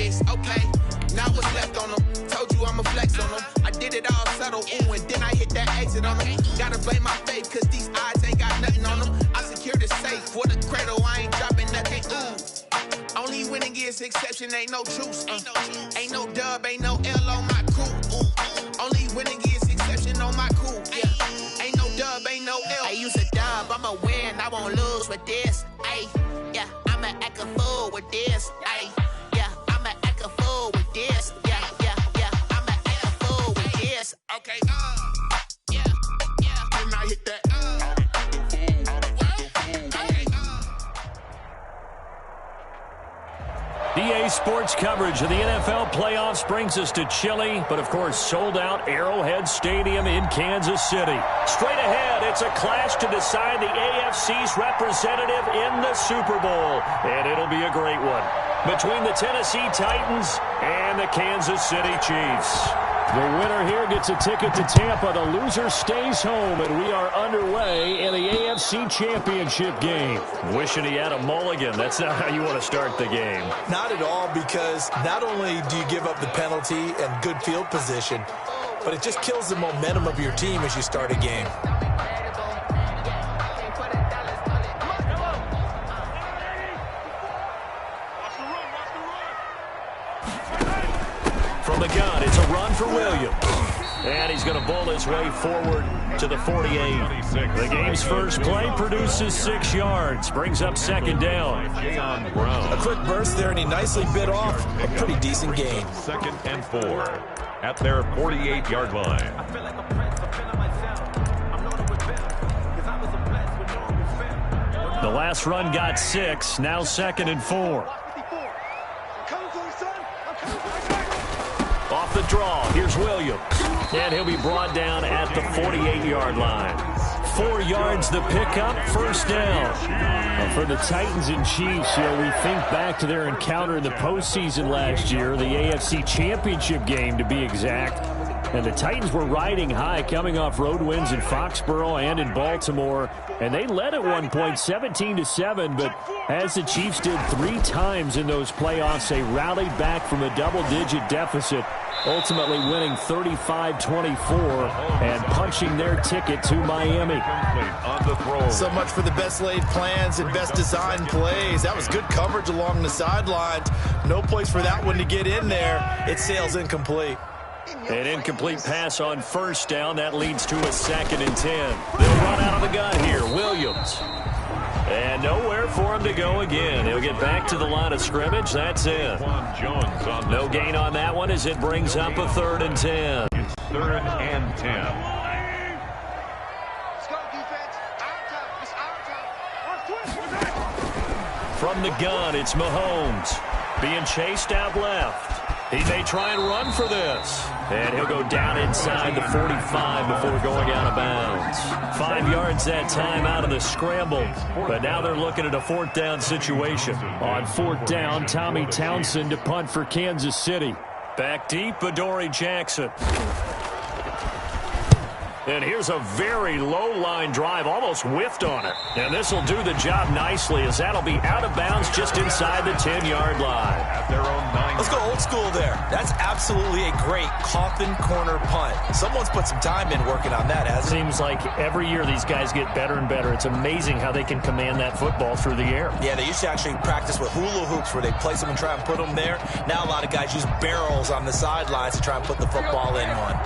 this, okay. Now what's left on them? Told you I'ma flex on them. I did it all subtle, ooh, and then I hit that exit on them. Gotta blame my faith, cause these eyes ain't got nothing on them. I secured the safe for the cradle, I ain't dropping nothing, ooh. Only winning is exception, ain't no truce. Ain't no dub, ain't no L on my crew. Ooh. Only winning is exception on my crew, yeah. Ain't no dub, ain't no L. I use a dub, I'ma win, I won't lose with this, ayy. Yeah, I'ma act a fool with this, ayy. Yeah, I'ma act a fool with this, yeah, I'ma act a fool with this. Okay, yeah, and I hit that, EA Sports coverage of the NFL playoffs brings us to chilly, but of course sold-out Arrowhead Stadium in Kansas City. Straight ahead, it's a clash to decide the AFC's representative in the Super Bowl, and it'll be a great one, between the Tennessee Titans and the Kansas City Chiefs. The winner here gets a ticket to Tampa. The loser stays home, and we are underway in the AFC Championship game. Wishing he had a mulligan. That's not how you want to start the game. Not at all, because not only do you give up the penalty and good field position, but it just kills the momentum of your team as you start a game. From the gun, it's a run for Williams. And he's going to bowl his way forward to the 48. The game's first play produces 6 yards. Brings up second down. A quick burst there, and he nicely bit off a pretty decent gain. 2nd and 4 at their 48-yard line. The last run got 6. Now 2nd and 4. Off the draw, here's Williams. And he'll be brought down at the 48-yard line. 4 yards the pickup, first down. For the Titans and Chiefs, we think back to their encounter in the postseason last year, the AFC Championship game to be exact. And the Titans were riding high, coming off road wins in Foxborough and in Baltimore. And they led at one point 17-7, but as the Chiefs did 3 times in those playoffs, they rallied back from a double-digit deficit, ultimately winning 35-24 and punching their ticket to Miami. So much for the best laid plans and best designed plays. That was good coverage along the sidelines. No place for that one to get in there. It sails incomplete. An incomplete pass on first down. That leads to a 2nd and 10. They'll run out of the gun here. Williams. And nowhere for him to go again. He'll get back to the line of scrimmage. That's it. No gain on that one as it brings up a 3rd and 10. It's 3rd and 10. Let's go, defense. Our time. It's our time. From the gun, it's Mahomes. Being chased out left. He may try and run for this. And he'll go down inside the 45 before going out of bounds. 5 yards that time out of the scramble. But now they're looking at a 4th down situation. On 4th down, Tommy Townsend to punt for Kansas City. Back deep, Adoree Jackson. And here's a very low-line drive, almost whiffed on it. And this will do the job nicely, as that'll be out of bounds just inside the 10-yard line. At their own 9. Let's go old school there. That's absolutely a great coffin corner punt. Someone's put some time in working on that, hasn't it? Seems like every year these guys get better and better. It's amazing how they can command that football through the air. Yeah, they used to actually practice with hula hoops where they place them and try and put them there. Now a lot of guys use barrels on the sidelines to try and put the football in one.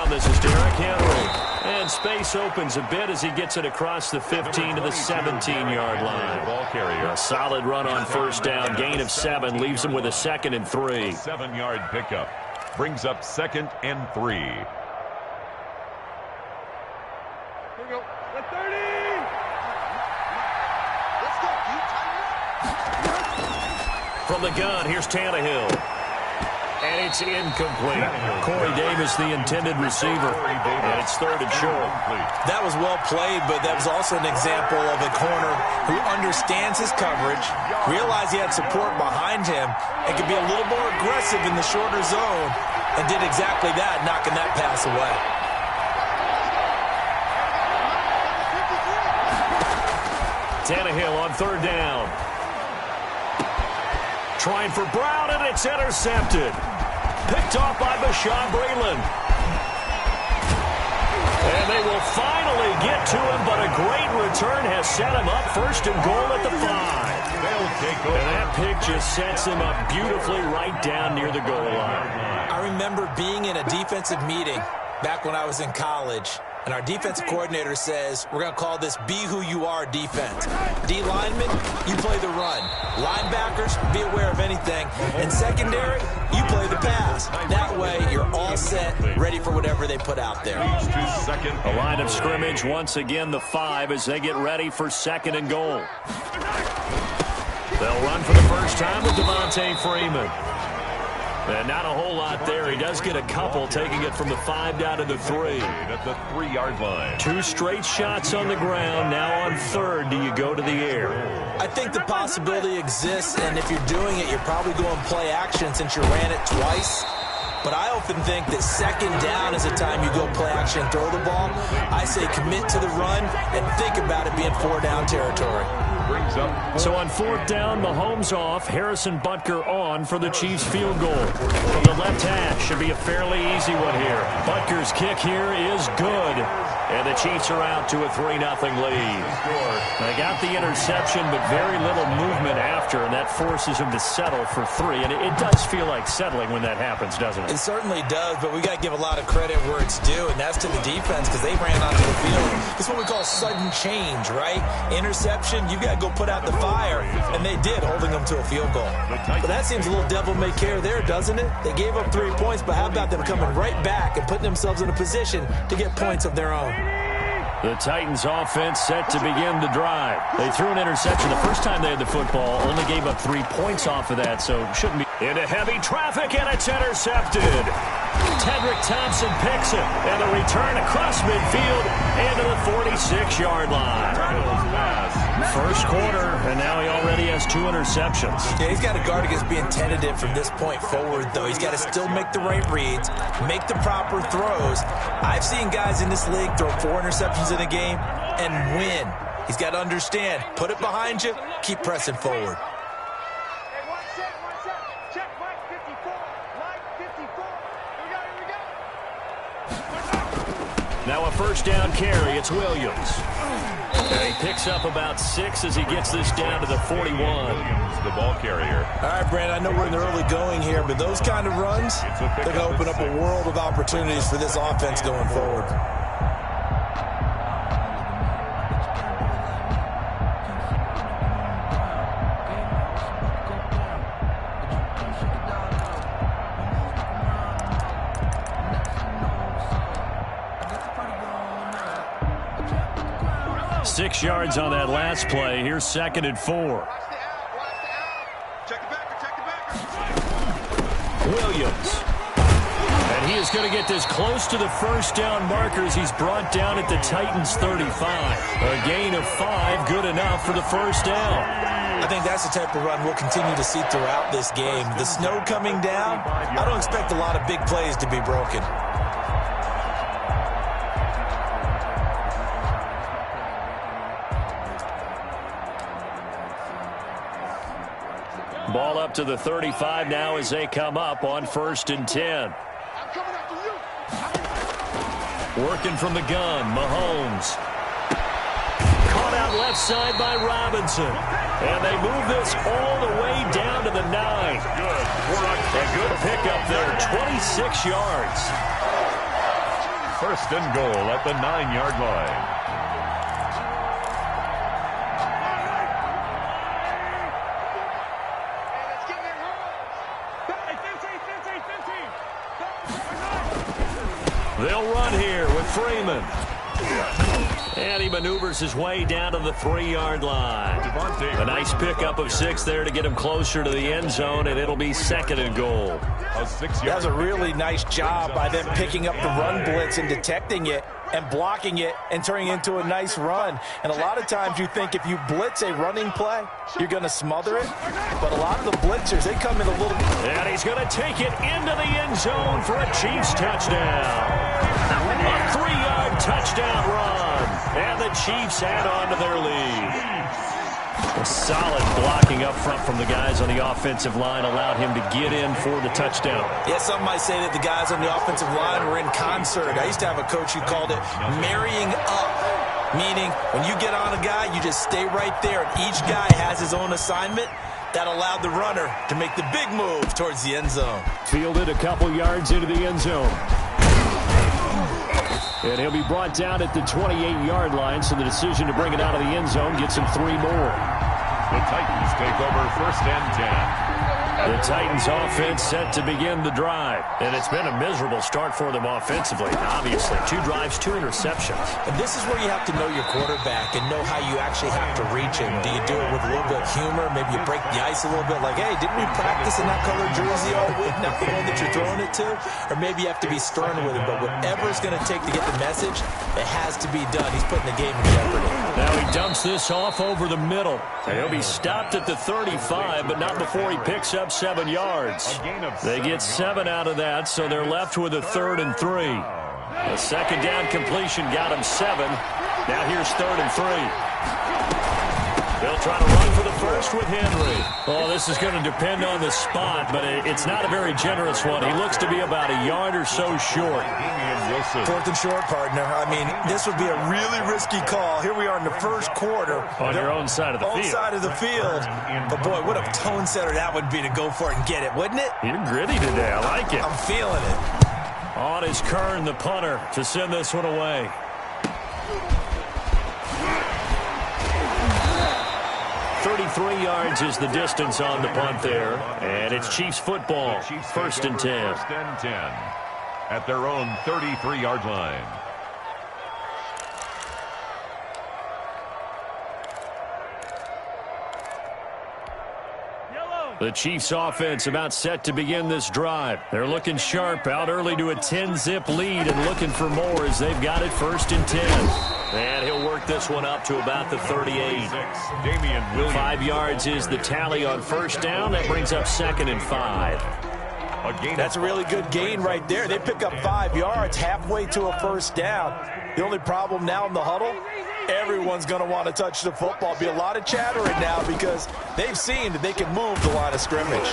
This is Derrick Henry. And space opens a bit as he gets it across the 15 to the 17-yard line. Ball carrier. A solid run on first down. Gain of 7 leaves him with a 2nd and 3. 7-yard pickup. Brings up 2nd and 3. Here we go. The 30. Let's go. From the gun, here's Tannehill. And it's incomplete. Corey Davis, the intended receiver. And it's 3rd and short. That was well played, but that was also an example of a corner who understands his coverage, realized he had support behind him, and could be a little more aggressive in the shorter zone, and did exactly that, knocking that pass away. Tannehill on third down. Trying for Brown, and it's intercepted. Picked off by Bashaud Breeland. And they will finally get to him, but a great return has set him up first and goal at the 5. And that pick just sets him up beautifully right down near the goal line. I remember being in a defensive meeting back when I was in college, and our defensive coordinator says, we're going to call this Be Who You Are defense. D linemen, you play the run. Linebackers, be aware of anything. And secondary, you play the pass. That way, you're all set, ready for whatever they put out there. The line of scrimmage, once again, the 5 as they get ready for second and goal. They'll run for the first time with Devontae Freeman. And not a whole lot there. He does get a couple, taking it from the 5 down to the 3. At the 3-yard line. 2 straight shots on the ground. Now on third, do you go to the air? I think the possibility exists, and if you're doing it, you're probably going play action since you ran it twice. But I often think that second down is the time you go play action and throw the ball. I say commit to the run and think about it being 4-down territory. So on fourth down, Mahomes off, Harrison Butker on for the Chiefs field goal. From the left hash, should be a fairly easy one here. Butker's kick here is good. And the Chiefs are out to a 3-0 lead. They got the interception, but very little movement after, and that forces him to settle for 3. And it does feel like settling when that happens, doesn't it? It certainly does, but we got to give a lot of credit where it's due, and that's to the defense because they ran onto the field. It's what we call sudden change, right? Interception, you got to go put out the fire, and they did, holding them to a field goal. But that seems a little devil-may-care there, doesn't it? They gave up 3 points, but how about them coming right back and putting themselves in a position to get points of their own? The Titans offense set to begin the drive. They threw an interception the first time they had the football, only gave up 3 points off of that, so shouldn't be. Into heavy traffic, and it's intercepted. Tedrick Thompson picks it, and the return across midfield into the 46-yard line. First quarter, and now he already has 2 interceptions. Yeah, he's got to guard against being tentative from this point forward, though. He's got to still make the right reads, make the proper throws. I've seen guys in this league throw 4 interceptions in a game and win. He's got to understand, put it behind you, keep pressing forward. Now a first down carry, it's Williams. And he picks up about 6 as he gets this down to the 41. Williams, the ball carrier. All right, Brandon, I know we're in the early going here, but those kind of runs, they're going to open up a world of opportunities for this offense going forward. Six yards on that last play. Here's second and 4. Williams. And he is going to get this close to the first down markers. He's brought down at the Titans' 35. A gain of 5, good enough for the first down. I think that's the type of run we'll continue to see throughout this game. The snow coming down, I don't expect a lot of big plays to be broken. Ball up to the 35 now as they come up on 1st and 10. Working from the gun, Mahomes. Caught out left side by Robinson. And they move this all the way down to the 9. A good pickup there, 26 yards. First and goal at the 9-yard line. They'll run here with Freeman. And he maneuvers his way down to the 3-yard line. A nice pickup of 6 there to get him closer to the end zone, and it'll be second and goal. That was a really nice job by them picking up the run blitz and detecting it and blocking it and turning it into a nice run. And a lot of times you think if you blitz a running play, you're going to smother it. But a lot of the blitzers, they come in a little... And he's going to take it into the end zone for a Chiefs touchdown. A 3-yard touchdown run. And the Chiefs add on to their lead. A solid blocking up front from the guys on the offensive line allowed him to get in for the touchdown. Yeah, some might say that the guys on the offensive line were in concert. I used to have a coach who called it marrying up, meaning when you get on a guy, you just stay right there, and each guy has his own assignment. That allowed the runner to make the big move towards the end zone. Fielded a couple yards into the end zone. And he'll be brought down at the 28-yard line, so the decision to bring it out of the end zone gets him 3 more. The Titans take over 1st and 10. The Titans offense set to begin the drive. And it's been a miserable start for them offensively, obviously. 2 drives, 2 interceptions. And this is where you have to know your quarterback and know how you actually have to reach him. Do you do it with a little bit of humor? Maybe you break the ice a little bit like, hey, didn't we practice in that color jersey all week, not the one that you're throwing it to? Or maybe you have to be stern with him. But whatever it's going to take to get the message, it has to be done. He's putting the game in jeopardy. Now he dumps this off over the middle. He'll be stopped at the 35, but not before he picks up 7 yards. They get 7 out of that, so they're left with a 3rd and 3. A second down completion got him 7. Now here's 3rd and 3. They'll try to run for the first with Henry. Oh, this is going to depend on the spot, but it's not a very generous one. He looks to be about a yard or so short. 4th and short, partner. I mean, this would be a really risky call. Here we are in the first quarter. On your own side of the field. Own side of the field. But, boy, what a tone setter that would be to go for it and get it, wouldn't it? You're gritty today. I like it. I'm feeling it. On is Kern, the punter, to send this one away. .33 yards is the distance on the punt there. And it's Chiefs football. 1st and 10. 1st and 10 at their own 33-yard line. The Chiefs offense about set to begin this drive. They're looking sharp, out early to a 10-zip lead and looking for more as they've got it 1st and 10. And he'll work this one up to about the 38. 5 yards is the tally on 1st down. That brings up 2nd and 5. That's a really good gain right there. They pick up 5 yards halfway to a 1st down. The only problem now in the huddle, everyone's going to want to touch the football. Be a lot of chattering now because they've seen that they can move the line of scrimmage.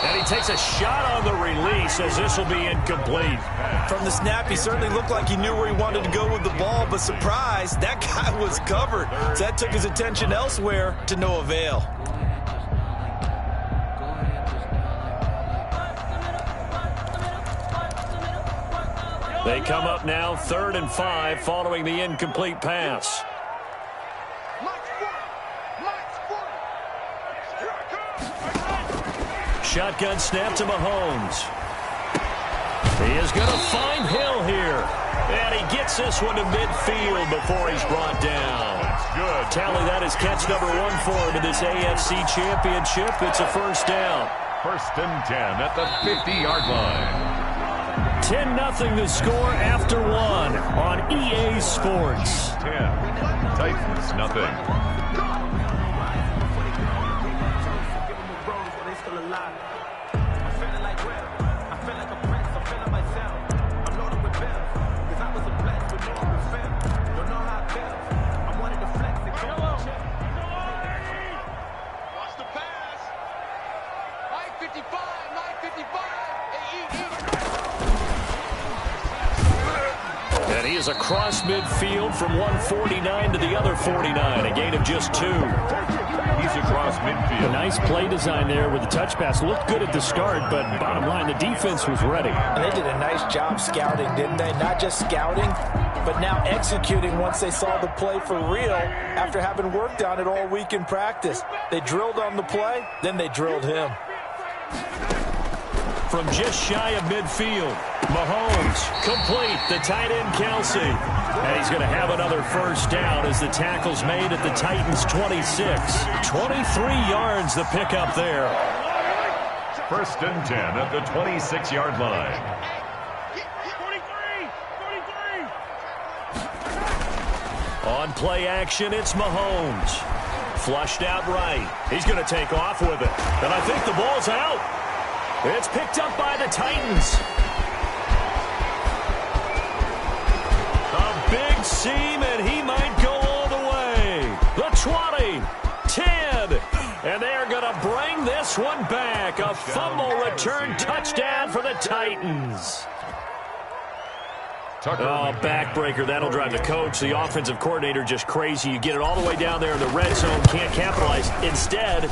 And he takes a shot on the release as this will be incomplete. From the snap, he certainly looked like he knew where he wanted to go with the ball, but surprise, that guy was covered. So that took his attention elsewhere to no avail. They come up now 3rd and 5 following the incomplete pass. Shotgun snap to Mahomes. He is going to find Hill here. And he gets this one to midfield before he's brought down. Good. Tally, that is catch number 1 for him in this AFC Championship. It's a 1st down. 1st and 10 at the 50-yard line. 10-0 the score after 1 on EA Sports. 10. Titans, nothing. And he is across midfield from 149 to the other 49, a gain of just 2. He's across midfield. A nice play design there with the touch pass. Looked good at the start, but bottom line, the defense was ready. And they did a nice job scouting, didn't they? Not just scouting, but now executing once they saw the play for real after having worked on it all week in practice. They drilled on the play, then they drilled him. From just shy of midfield, Mahomes complete, the tight end Kelsey. And he's going to have another 1st down as the tackle's made at the Titans' 26. 23 yards the pickup there. 1st and 10 at the 26-yard line. On play action, it's Mahomes. Flushed out right. He's going to take off with it. And I think the ball's out. It's picked up by the Titans. A big seam, and he might go all the way. The 20, 10, this one back. A fumble return touchdown for the Titans. Oh, backbreaker. That'll drive the coach, the offensive coordinator, just crazy. You get it all the way down there in the red zone, can't capitalize. Instead,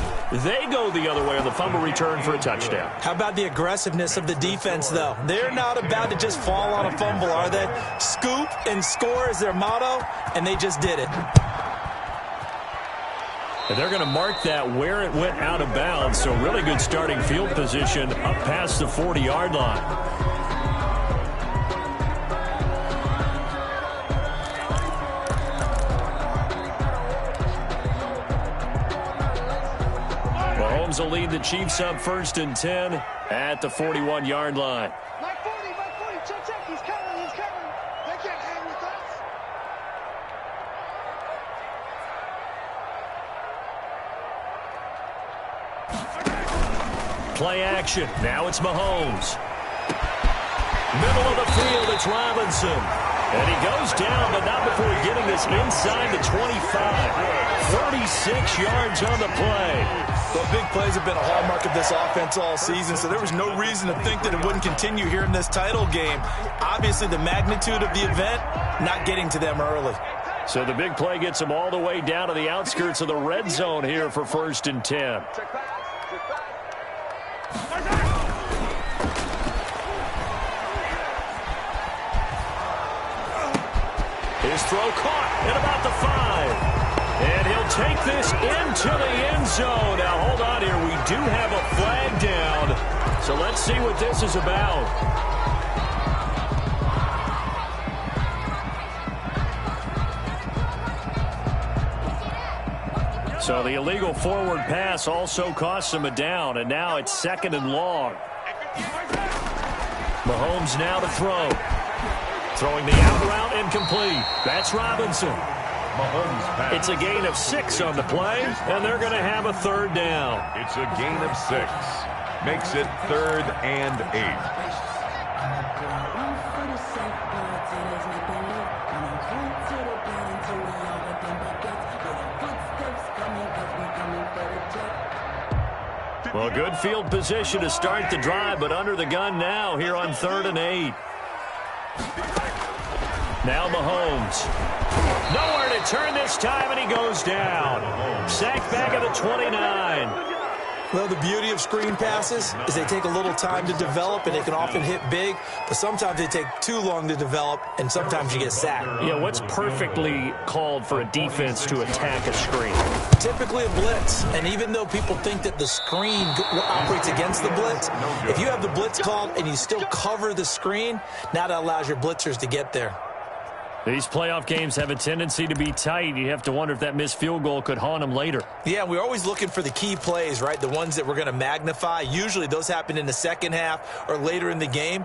they go the other way on the fumble return for a touchdown. How about the aggressiveness of the defense, though? They're not about to just fall on a fumble, are they? Scoop and score is their motto, and they just did it. And they're going to mark that where it went out of bounds, so really good starting field position up past the 40-yard line. Mahomes will lead the Chiefs up 1st and 10 at the 41-yard line. Mike 40, check, he's coming. They can't hang with us. Play action. Now it's Mahomes. Middle of the field, it's Robinson. And he goes down, but not before getting this inside the 25. 36 yards on the play. Well, big plays have been a hallmark of this offense all season, so there was no reason to think that it wouldn't continue here in this title game. Obviously, the magnitude of the event not getting to them early. So the big play gets them all the way down to the outskirts of the red zone here for 1st and 10. His throw caught at about the 5. And he'll take this into the end zone. Now, hold on here. We do have a flag down. So let's see what this is about. So the illegal forward pass also costs him a down. And now it's 2nd and long. Mahomes now to throw. Throwing the out route incomplete. That's Robinson. It's a gain of 6 on the play, and they're going to have a 3rd down. It's a gain of 6. Makes it 3rd and 8. Well, good field position to start the drive, but under the gun now here on 3rd and 8. Now Mahomes. Nowhere to turn this time, and he goes down. Sacked back at the 29. Well, the beauty of screen passes is they take a little time to develop, and they can often hit big, but sometimes they take too long to develop, and sometimes you get sacked. Yeah, what's perfectly called for a defense to attack a screen? Typically a blitz, and even though people think that the screen operates against the blitz, if you have the blitz called and you still cover the screen, now that allows your blitzers to get there. These playoff games have a tendency to be tight. You have to wonder if that missed field goal could haunt them later. Yeah, we're always looking for the key plays, right? The ones that we're going to magnify. Usually those happen in the second half or later in the game.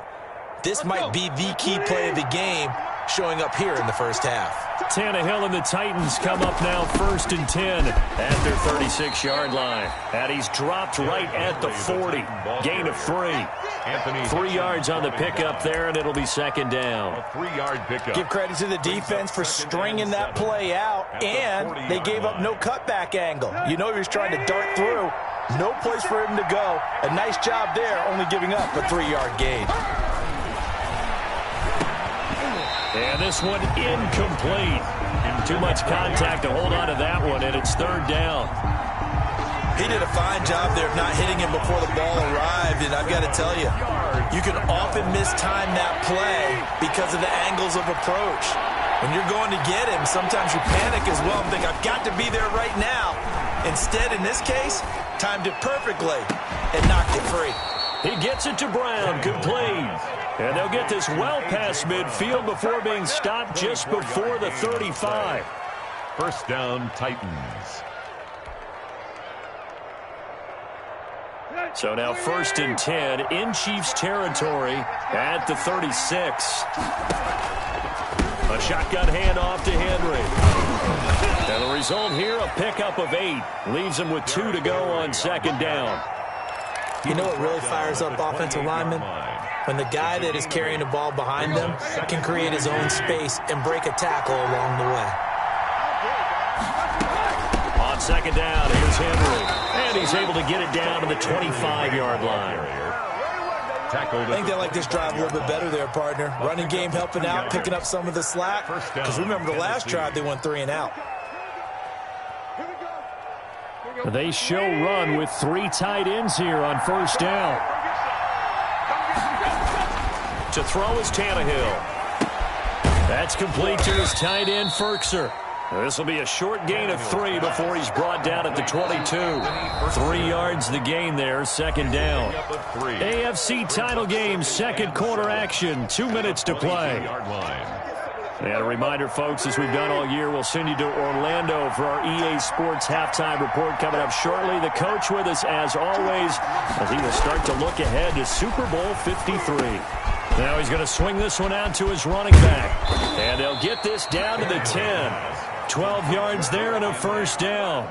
This might be the key play of the game showing up here in the first half. Tannehill and the Titans come up now 1st and 10 at their 36-yard line. And he's dropped right at the 40. Gain of 3. 3 yards on the pickup there, and it'll be 2nd down. A 3-yard pickup. Give credit to the defense for stringing that play out, and they gave up no cutback angle. You know he was trying to dart through. No place for him to go. A nice job there, only giving up a 3-yard gain. And this one incomplete. Too much contact to hold on to that one, and it's 3rd down. He did a fine job there of not hitting him before the ball arrived, and I've got to tell you, you can often mistime that play because of the angles of approach. When you're going to get him, sometimes you panic as well and think, I've got to be there right now. Instead, in this case, timed it perfectly and knocked it free. He gets it to Brown, complete. And they'll get this well past midfield before being stopped just before the 35. 1st down, Titans. So now 1st and 10 in Chiefs territory at the 36. A shotgun handoff to Henry. And the result here, a pickup of 8. Leaves them with 2 to go on 2nd down. You know what really fires up offensive linemen? When the guy that is carrying the ball behind them can create his own space and break a tackle along the way. On second down, here's Henry. And he's able to get it down to the 25-yard line. I think they like this drive a little bit better there, partner. Running game helping out, picking up some of the slack. Because remember the last drive, they went 3 and out. They show run with 3 tight ends here on first down. To throw is Tannehill. That's complete to his tight end, Ferkser. This will be a short gain of 3 before he's brought down at the 22. 3 yards the gain there, second down. AFC title game, second quarter action, 2 minutes to play. And a reminder, folks, as we've done all year, we'll send you to Orlando for our EA Sports halftime report coming up shortly. The coach with us, as always, as he will start to look ahead to Super Bowl 53. Now he's going to swing this one out to his running back. And they'll get this down to the 10. 12 yards there and a first down.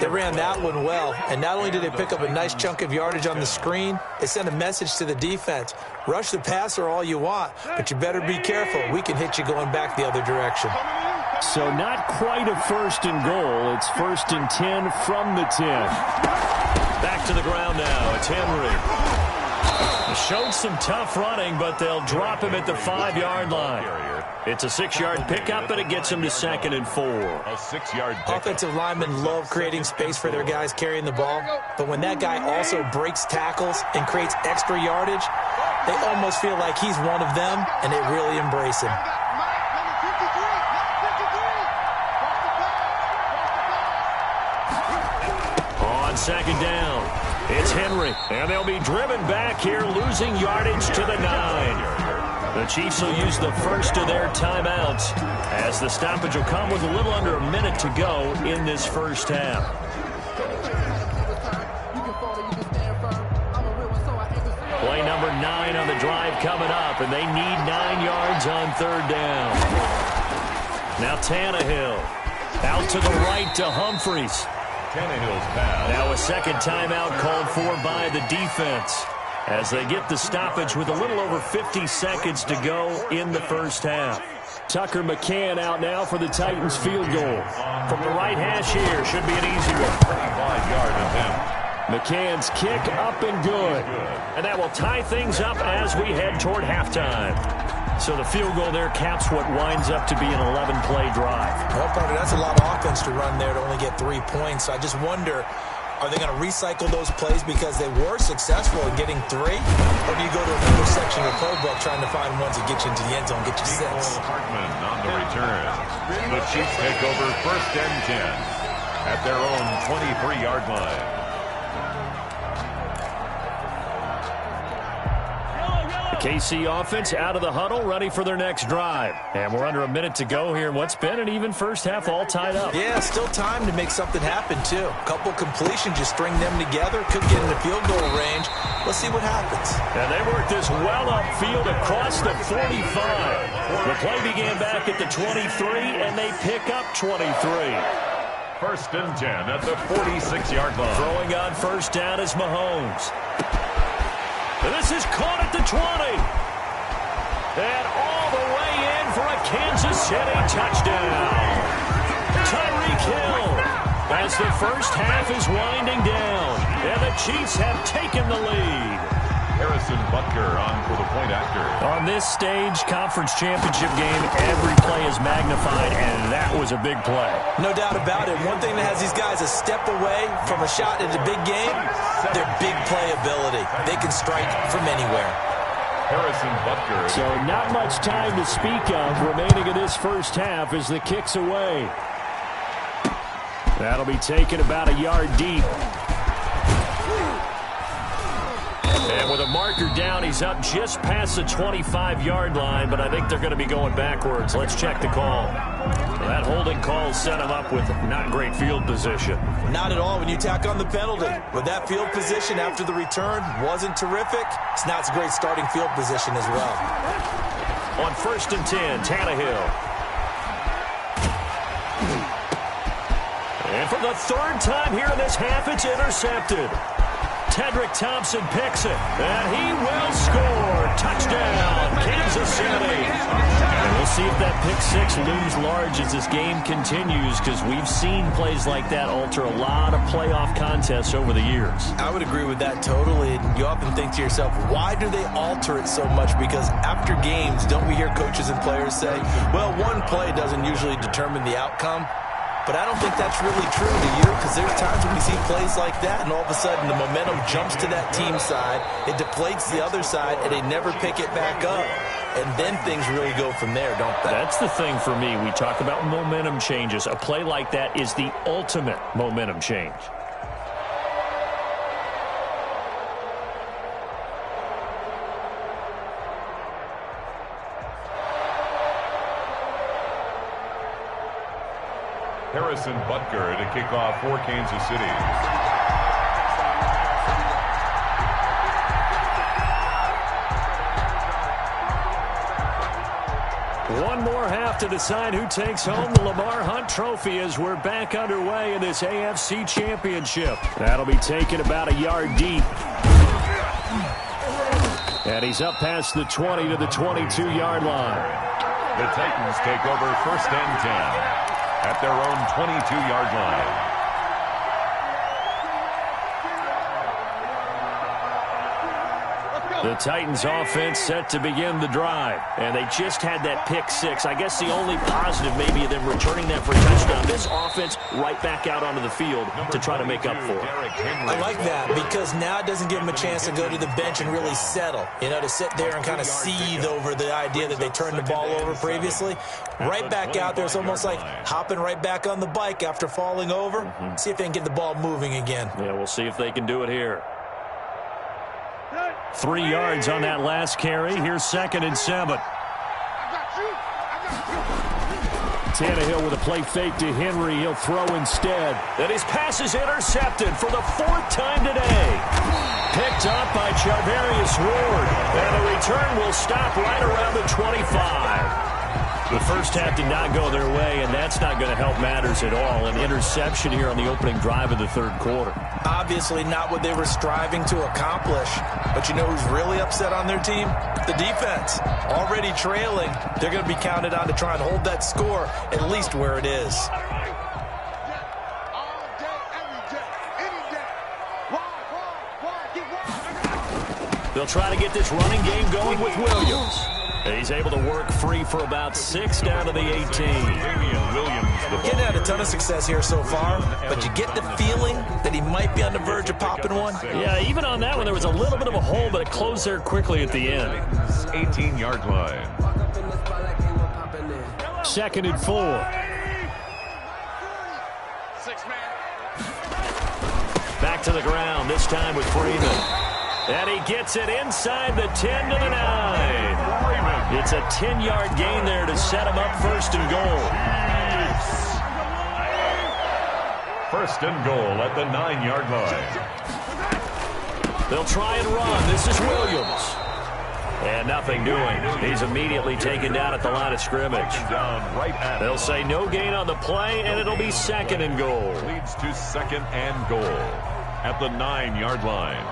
They ran that one well, and not only did they pick up a nice chunk of yardage on the screen, they sent a message to the defense. Rush the passer all you want, but you better be careful. We can hit you going back the other direction. So not quite a first and goal. It's first and 10 from the 10. Back to the ground now. It's Henry. Showed some tough running, but they'll drop him at the 5-yard line. It's a 6-yard pickup, and it gets him to second and 4. A 6-yard pickup. Offensive linemen love creating space for their guys carrying the ball, but when that guy also breaks tackles and creates extra yardage, they almost feel like he's one of them, and they really embrace him. On second down, it's Henry, and they'll be driven back here, losing yardage to the 9. The Chiefs will use the first of their timeouts as the stoppage will come with a little under a minute to go in this first half. Play number 9 on the drive coming up, and they need 9 yards on third down. Now Tannehill out to the right to Humphries. Tannehill's pass. Now a second timeout called for by the defense as they get the stoppage with a little over 50 seconds to go in the first half. Tucker McCann out now for the Titans field goal. From the right hash here, should be an easy one. 35-yard attempt. McCann's kick up and good. And that will tie things up as we head toward halftime. So the field goal there caps what winds up to be an 11-play drive. Well, partner, that's a lot of offense to run there to only get 3 points. So I just wonder, are they going to recycle those plays because they were successful in getting 3? Or do you go to another section of the playbook trying to find ones that get you into the end zone, get you 6? Hartman on the return. The Chiefs take over first and 10 at their own 23-yard line. KC offense out of the huddle, ready for their next drive. And we're under a minute to go here in what's been an even first half, all tied up. Yeah, still time to make something happen, too. A couple completions, you string them together, could get in the field goal range. Let's see what happens. And they work this well upfield across the 45. The play began back at the 23, and they pick up 23. First and 10 at the 46-yard line. Throwing on first down is Mahomes. This is caught at the 20. And all the way in for a Kansas City touchdown. Tyreek Hill as the first half is winding down. And the Chiefs have taken the lead. Harrison Butker on for the point after. On this stage, conference championship game, every play is magnified, and that was a big play. No doubt about it. One thing that has these guys a step away from a shot at the big game, their big play ability. They can strike from anywhere. Harrison Butker. So not much time to speak of remaining in this first half as the kick's away. That'll be taken about a yard deep. And with a marker down, he's up just past the 25-yard line, but I think they're going to be going backwards. Let's check the call. That holding call set him up with not great field position. Not at all when you tack on the penalty. With that field position after the return wasn't terrific, it's not a great starting field position as well. On first and 10, Tannehill. And for the third time here in this half, it's intercepted. Tedrick Thompson picks it, and he will score. Touchdown, Kansas City. And we'll see if that pick six looms large as this game continues, because we've seen plays like that alter a lot of playoff contests over the years. I would agree with that totally. You often think to yourself, why do they alter it so much? Because after games, don't we hear coaches and players say, well, one play doesn't usually determine the outcome? But I don't think that's really true to you, because there's times when we see plays like that, and all of a sudden the momentum jumps to that team side, it deflates the other side, and they never pick it back up. And then things really go from there, don't they? That's the thing for me. We talk about momentum changes. A play like that is the ultimate momentum change. Harrison Butker to kick off for Kansas City. One more half to decide who takes home the Lamar Hunt Trophy as we're back underway in this AFC Championship. That'll be taken about a yard deep. And he's up past the 20 to the 22-yard line. The Titans take over 1st and 10 at their own 22-yard line. The Titans offense set to begin the drive, and they just had that pick six. I guess the only positive maybe of them returning that for a touchdown. This offense right back out onto the field to try to make up for it. I like that, because now it doesn't give them a chance to go to the bench and really settle. You know, to sit there and kind of seethe over the idea that they turned the ball over previously. Right back out there, it's almost like hopping right back on the bike after falling over. See if they can get the ball moving again. Yeah, we'll see if they can do it here. 3 yards on that last carry. Here's 2nd and 7. Tannehill with a play fake to Henry. He'll throw instead. And his pass is intercepted for the 4th time today. Picked up by Charvarius Ward. And the return will stop right around the 25. The first half did not go their way, and that's not going to help matters at all. An interception here on the opening drive of the 3rd quarter. Obviously not what they were striving to accomplish. But you know who's really upset on their team? The defense. Already trailing, they're going to be counted on to try and hold that score at least where it is. They'll try to get this running game going with Williams. He's able to work free for about 6 down to the 18. Getting had a ton of success here so far, but you get the feeling that he might be on the verge of popping one. Yeah, even on that one, there was a little bit of a hole, but it closed there quickly at the end. 18-yard line. 2nd and 4. Back to the ground, this time with Freeman. And he gets it inside the 10 to the 9. It's a 10-yard gain there to set him up 1st and goal. 1st and goal at the 9-yard line. They'll try and run. This is Williams. And nothing doing. He's immediately taken down at the line of scrimmage. They'll say no gain on the play, and it'll be 2nd and goal. Leads to 2nd and goal at the 9-yard line.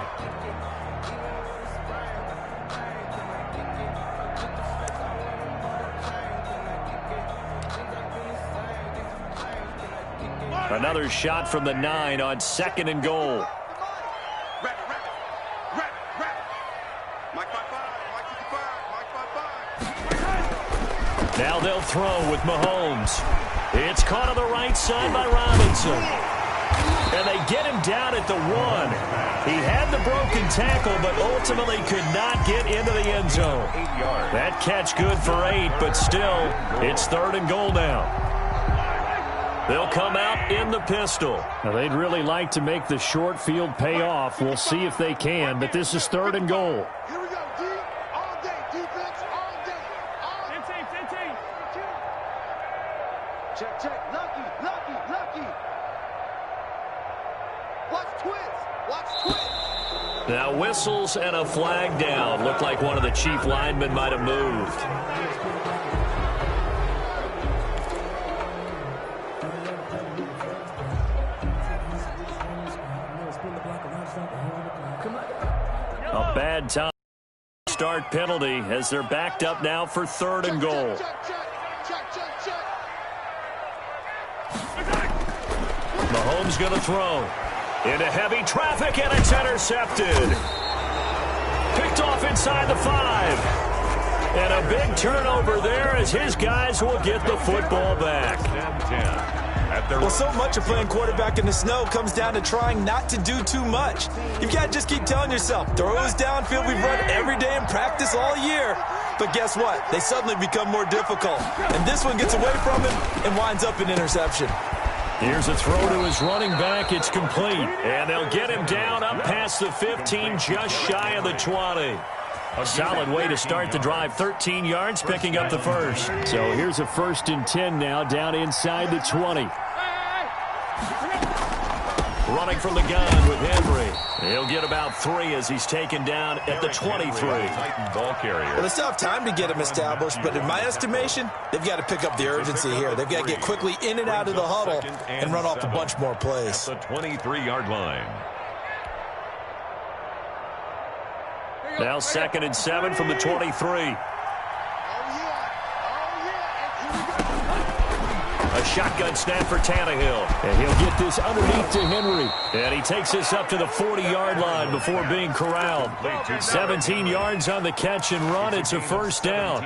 Another shot from the 9 on 2nd and goal. Now they'll throw with Mahomes. It's caught on the right side by Robinson. And they get him down at the 1. He had the broken tackle, but ultimately could not get into the end zone. That catch good for 8, but still, it's 3rd and goal now. They'll come out in the pistol. Now, they'd really like to make the short field pay off. We'll see if they can, but this is 3rd and goal. Here we go, D. All day, defense, all day. All day. 10. Check. Lucky. Watch twist. Now, whistles and a flag down. Looked like one of the chief linemen might have moved. Bad time. Start penalty as they're backed up now for 3rd and goal. Mahomes going to throw. Into heavy traffic, and it's intercepted. Picked off inside the 5. And a big turnover there as his guys will get the football back. Well, so much of playing quarterback in the snow comes down to trying not to do too much. You've got to just keep telling yourself, throws downfield we've run every day in practice all year. But guess what? They suddenly become more difficult. And this one gets away from him and winds up an interception. Here's a throw to his running back. It's complete. And they'll get him down up past the 15, just shy of the 20. A solid way to start the drive. 13 yards, picking up the first. So here's a 1st and 10 now, down inside the 20. Running from the gun with Henry. He'll get about 3 as he's taken down at the 23. Well, they still have time to get him established, but in my estimation, they've got to pick up the urgency here. They've got to get quickly in and out of the huddle and run off a bunch more plays. At the 23-yard line. Now 2nd and 7 from the 23. A shotgun snap for Tannehill. And he'll get this underneath to Henry. And he takes this up to the 40-yard line before being corralled. 17 yards on the catch and run. It's a 1st down.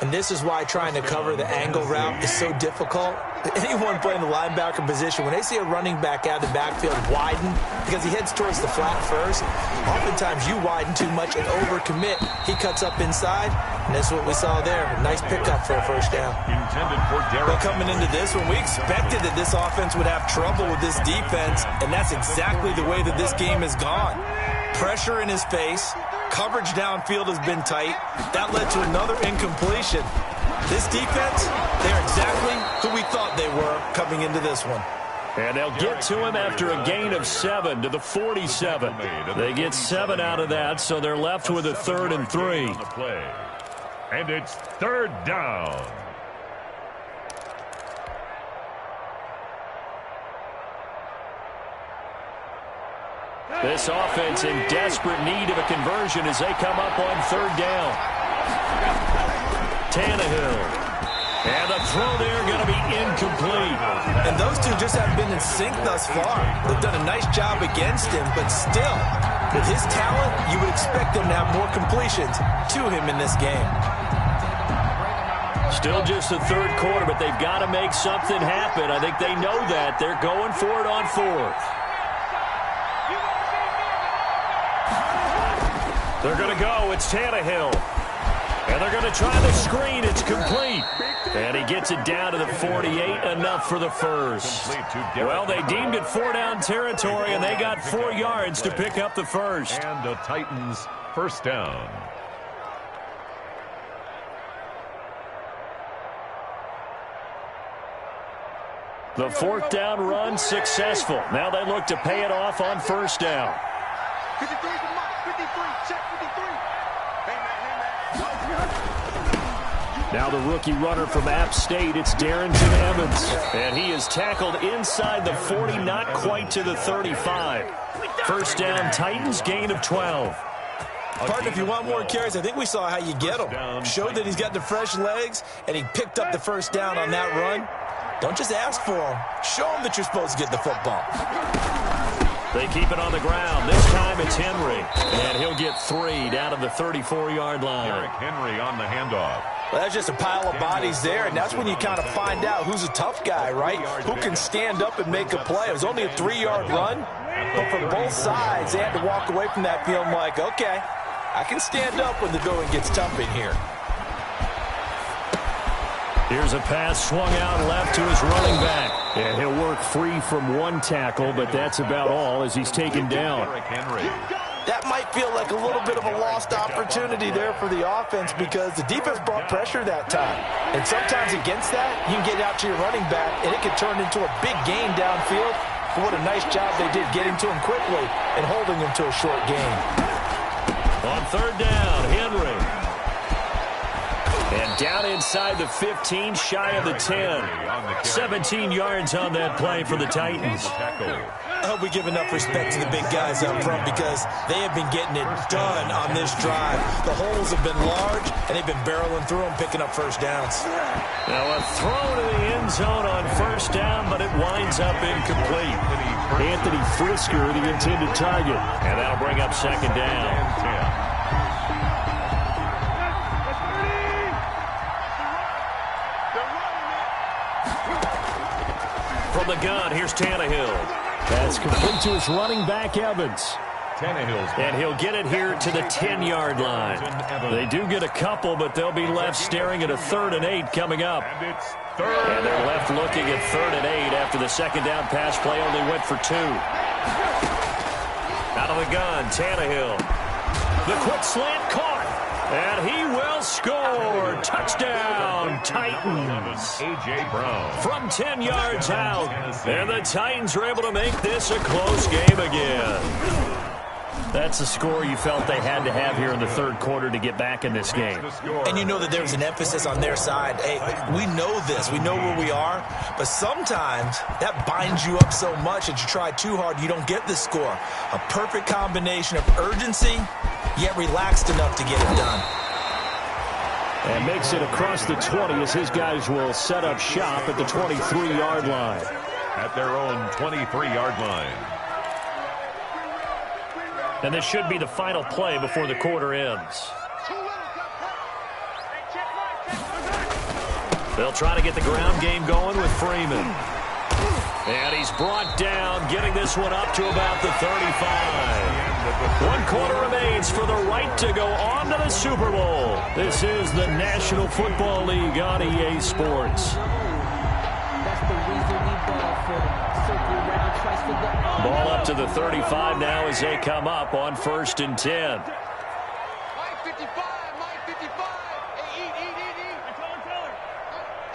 And this is why trying to cover the angle route is so difficult. Anyone playing the linebacker position, when they see a running back out of the backfield widen because he heads towards the flat first, oftentimes you widen too much and overcommit. He cuts up inside, and that's what we saw there. A nice pickup for a 1st down. But coming into this one, we expected that this offense would have trouble with this defense, and that's exactly the way that this game has gone. Pressure in his face. Coverage downfield has been tight. That led to another incompletion. This defense, they're exactly who we thought they were coming into this one. And they'll get to him after a gain of 7 to the 47. They get 7 out of that, so they're left with a 3rd and 3. And it's 3rd down. This offense in desperate need of a conversion as they come up on 3rd down. Tannehill. And the throw there going to be incomplete. And those two just haven't been in sync thus far. They've done a nice job against him, but still, with his talent, you would expect them to have more completions to him in this game. Still just the 3rd quarter, but they've got to make something happen. I think they know that. They're going for it on 4th. They're going to go. It's Tannehill. And they're going to try the screen. It's complete. And he gets it down to the 48. Enough for the first. Well, they deemed it 4-down territory, and they got 4 yards to pick up the first. And the Titans 1st down. The 4th down run successful. Now they look to pay it off on 1st down. 53 for Mike. 53. Check 53. Now the rookie runner from App State, it's Darrington Evans. And he is tackled inside the 40, not quite to the 35. 1st down, Titans, gain of 12. Partner, if you want more carries, I think we saw how you get him. Showed that he's got the fresh legs, and he picked up the 1st down on that run. Don't just ask for him. Show him that you're supposed to get the football. They keep it on the ground. This time it's Henry. And he'll get 3 down to the 34-yard line. Derrick Henry on the handoff. Well, that's just a pile of bodies there, and that's when you kind of find out who's a tough guy, right? Who can stand up and make a play. It was only a 3-yard run, but from both sides, they had to walk away from that feeling like, okay, I can stand up when the going gets tough in here. Here's a pass swung out left to his running back. And he'll work free from 1 tackle, but that's about all as he's taken down. That might feel like a little bit of a lost opportunity there for the offense because the defense brought pressure that time. And sometimes against that, you can get out to your running back, and it can turn into a big gain downfield. But what a nice job they did getting to him quickly and holding him to a short gain. On 3rd down, Henry. And Down inside the 15, shy of the 10. 17 yards on that play for the Titans. I hope we give enough respect to the big guys up front because they have been getting it done on this drive. The holes have been large, and they've been barreling through them, picking up first downs. Now a throw to the end zone on first down, but it winds up incomplete. Anthony Frisker, the intended target, and that'll bring up second down. From the gun, here's Tannehill. That's complete to his running back, Evans. And he'll get it here to the 10-yard line. They do get a couple, but they'll be left staring at a 3rd and 8 coming up. And they're left looking at 3rd and 8 after the second down pass play only went for 2. Out of the gun, Tannehill. The quick slant caught. And he will score. Touchdown, Titans. A.J. Brown. From 10 yards out. And the Titans are able to make this a close game again. That's a score you felt they had to have here in the third quarter to get back in this game. And you know that there's an emphasis on their side. Hey, we know this. We know where we are. But sometimes that binds you up so much that you try too hard, you don't get the score. A perfect combination of urgency, yet relaxed enough to get it done. And makes it across the 20 as his guys will set up shop at the 23-yard line. At their own 23-yard line. And this should be the final play before the quarter ends. They'll try to get the ground game going with Freeman. And he's brought down, getting this one up to about the 35. 1 quarter remains for the right to go on to the Super Bowl. This is the National Football League on EA Sports. That's the reason we ball for. Circle around, twice for the Ball up to the 35 now as they come up on 1st and 10. Mike 55, Mike 55. Hey, eat. Tell her.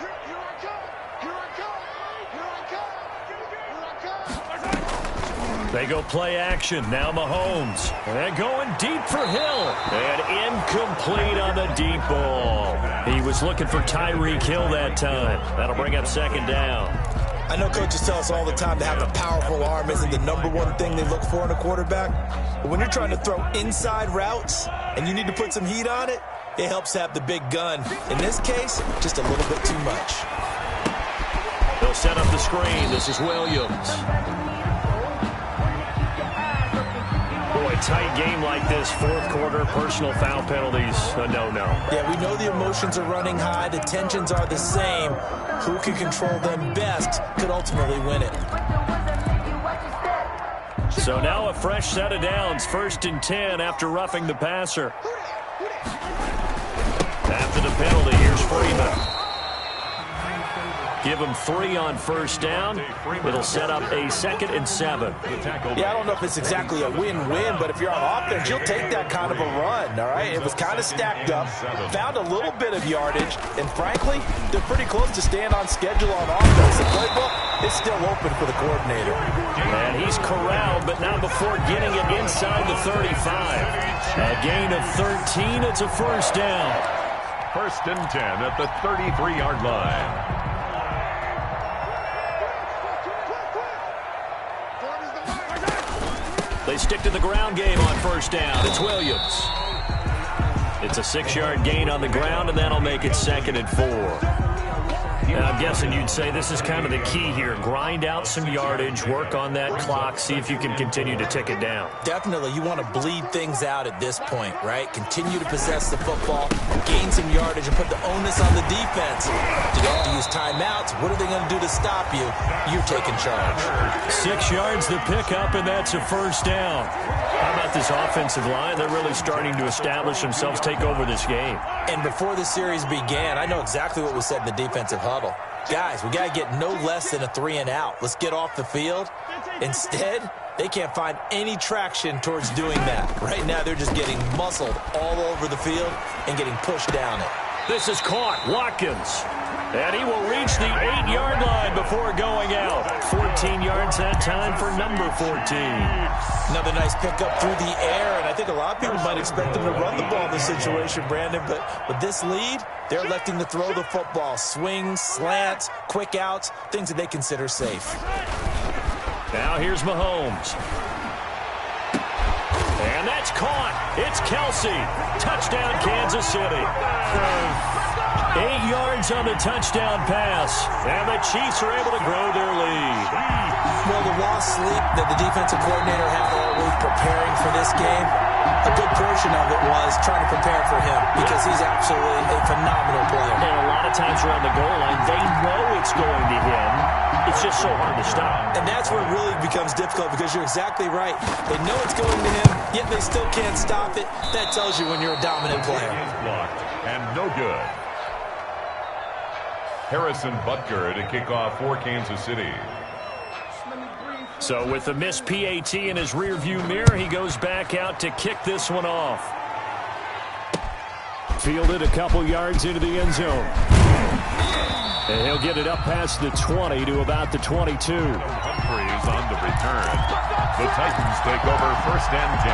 Here I come. They go play action. Now Mahomes. And going deep for Hill. And incomplete on the deep ball. He was looking for Tyreek Hill that time. That'll bring up second down. I know coaches tell us all the time that having a powerful arm isn't the #1 thing they look for in a quarterback. But when you're trying to throw inside routes and you need to put some heat on it, it helps have the big gun. In this case, just a little bit too much. They'll set up the screen. This is Williams. Boy, tight game like this, 4th quarter, personal foul penalties, a no-no. Yeah, we know the emotions are running high. The tensions are the same. Who can control them best could ultimately win it. So now a fresh set of downs, 1st and 10 after roughing the passer. After the penalty, here's Freeman. Give him 3 on 1st down. It'll set up a 2nd and 7. Yeah, I don't know if it's exactly a win-win, but if you're on offense, you'll take that kind of a run, all right? It was kind of stacked up, found a little bit of yardage, and frankly, they're pretty close to staying on schedule on offense. The playbook is still open for the coordinator. And he's corralled, but not before getting it inside the 35. A gain of 13, it's a 1st down. 1st and 10 at the 33-yard line. They stick to the ground game on 1st down. It's Williams. It's a 6-yard gain on the ground, and that'll make it 2nd and 4. Now, I'm guessing you'd say this is kind of the key here. Grind out some yardage, work on that clock, see if you can continue to tick it down. Definitely. You want to bleed things out at this point, right? Continue to possess the football, gain some yardage, and put the onus on the defense. Do they have to use timeouts? What are they going to do to stop you? You're taking charge. 6 yards to pick up, and that's a 1st down. How about this offensive line? They're really starting to establish themselves, take over this game. And before the series began, I know exactly what was said in the defensive huddle. Guys, we got to get no less than a 3 and out. Let's get off the field. Instead, they can't find any traction towards doing that. Right now, they're just getting muscled all over the field and getting pushed down it. This is caught. Watkins. And he will reach the 8-yard line before going out. 14 yards that time for number 14. Another nice pickup through the air, and I think a lot of people might expect them to run the ball in this situation, Brandon, but with this lead, they're electing to throw the football. Swings, slants, quick outs, things that they consider safe. Now here's Mahomes. And that's caught. It's Kelsey. Touchdown, Kansas City. 8 yards on the touchdown pass. And the Chiefs are able to grow their lead. Well, the lost sleep that the defensive coordinator had all week preparing for this game, a good portion of it was trying to prepare for him because he's absolutely a phenomenal player. And a lot of times around the goal line, they know it's going to him. It's just so hard to stop. And that's where it really becomes difficult because you're exactly right. They know it's going to him, yet they still can't stop it. That tells you when you're a dominant player. Blocked and no good. Harrison Butker to kick off for Kansas City. So with the missed PAT in his rearview mirror, he goes back out to kick this one off. Fielded a couple yards into the end zone. And he'll get it up past the 20 to about the 22. Humphreys on the return. The Titans take over 1st and 10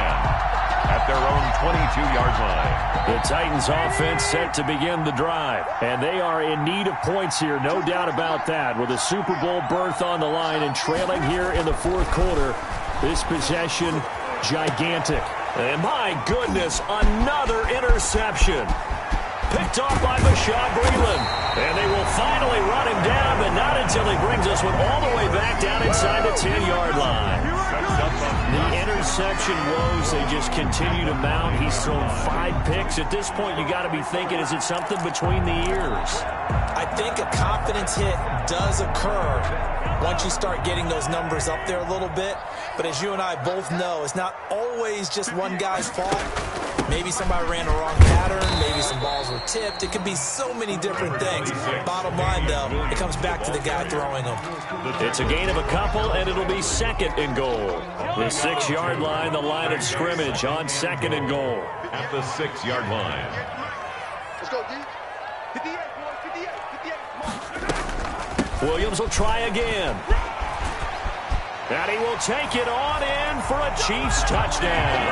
at their own 22-yard line. The Titans offense set to begin the drive. And they are in need of points here, no doubt about that. With a Super Bowl berth on the line and trailing here in the fourth quarter, this possession gigantic. And my goodness, another interception. Picked off by Bashaud Breeland. And they will finally run him down, but not until he brings us one all the way back down inside the 10-yard line. The interception woes, they just continue to mount. He's thrown 5 picks. At this point, you got to be thinking, is it something between the ears? I think a confidence hit does occur once you start getting those numbers up there a little bit. But as you and I both know, it's not always just one guy's fault. Maybe somebody ran the wrong pattern. Maybe some balls were tipped. It could be so many different things. Bottom line, though, it comes back to the guy throwing them. It's a gain of a couple, and it'll be 2nd and goal. The 6-yard line, the line of scrimmage on 2nd and goal. At the 6-yard line. Let's go, D. 58, boys, 58, 58. Williams will try again. And he will take it on in for a Chiefs touchdown.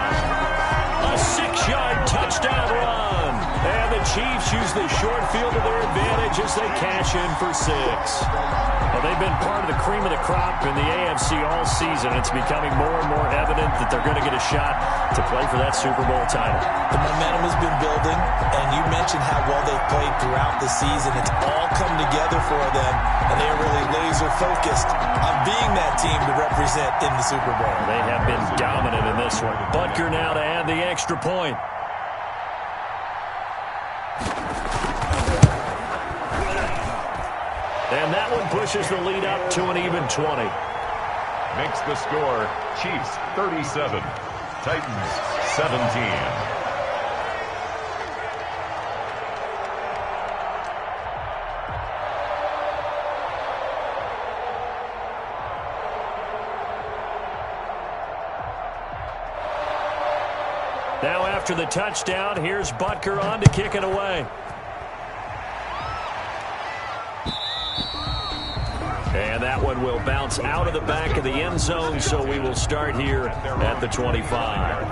A 6-yard touchdown run. And the Chiefs use the short field to their advantage as they cash in for 6. Well, they've been part of the cream of the crop in the AFC all season. It's becoming more and more evident that they're going to get a shot to play for that Super Bowl title. The momentum has been building, and you mentioned how well they've played throughout the season. It's all come together for them, and they are really laser-focused on being that team to represent in the Super Bowl. They have been dominant in this one. Butker now to add the extra point. And that one pushes the lead up to an even 20. Makes the score Chiefs 37, Titans 17. Now after the touchdown, here's Butker on to kick it away. And that one will bounce out of the back of the end zone, so we will start here at the 25.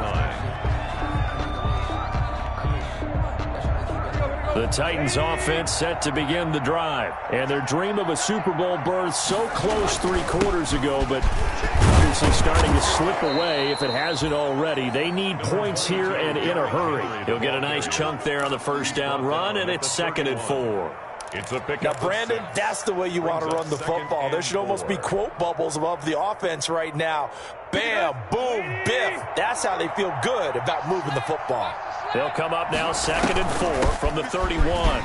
The Titans offense set to begin the drive. And their dream of a Super Bowl berth so close 3 quarters ago, but obviously starting to slip away if it hasn't already. They need points here and in a hurry. He'll get a nice chunk there on the first down run, and it's 2nd and 4. It's a pick Now, up. Brandon, that's the way you want to run the football. There should almost be quote bubbles above the offense right now. Bam, boom, biff. That's how they feel good about moving the football. They'll come up now 2nd and 4 from the 31.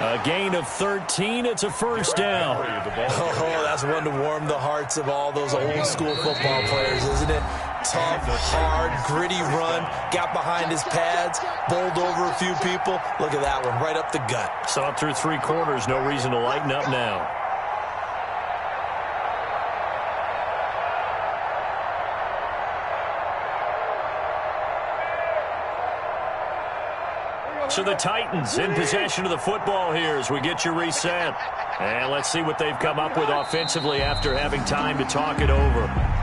A gain of 13. It's a first down. Oh, that's one to warm the hearts of all those old school football players, isn't it? Tough, hard, gritty run. Got behind his pads, bowled over a few people. Look at that one, right up the gut. Saw it through 3 quarters. No reason to lighten up now. So the Titans in possession of the football here as we get you reset. And let's see what they've come up with offensively after having time to talk it over.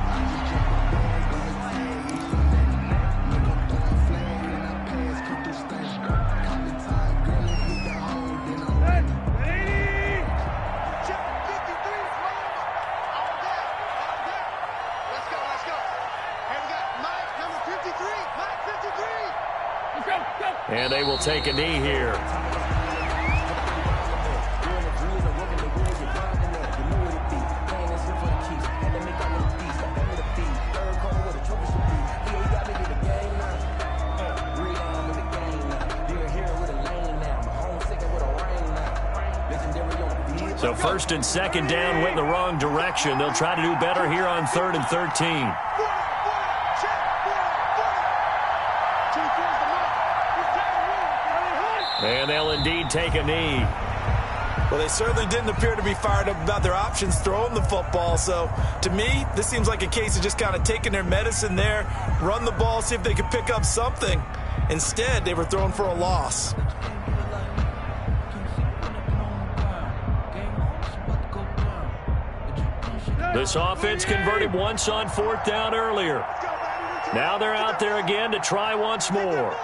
And they will take a knee here. So first and second down went in the wrong direction. They'll try to do better here on 3rd and 13. And they'll indeed take a knee. Well, they certainly didn't appear to be fired up about their options throwing the football. So, to me, this seems like a case of just kind of taking their medicine there, run the ball, see if they could pick up something. Instead, they were thrown for a loss. This offense converted once on 4th down earlier. Now they're out there again to try once more.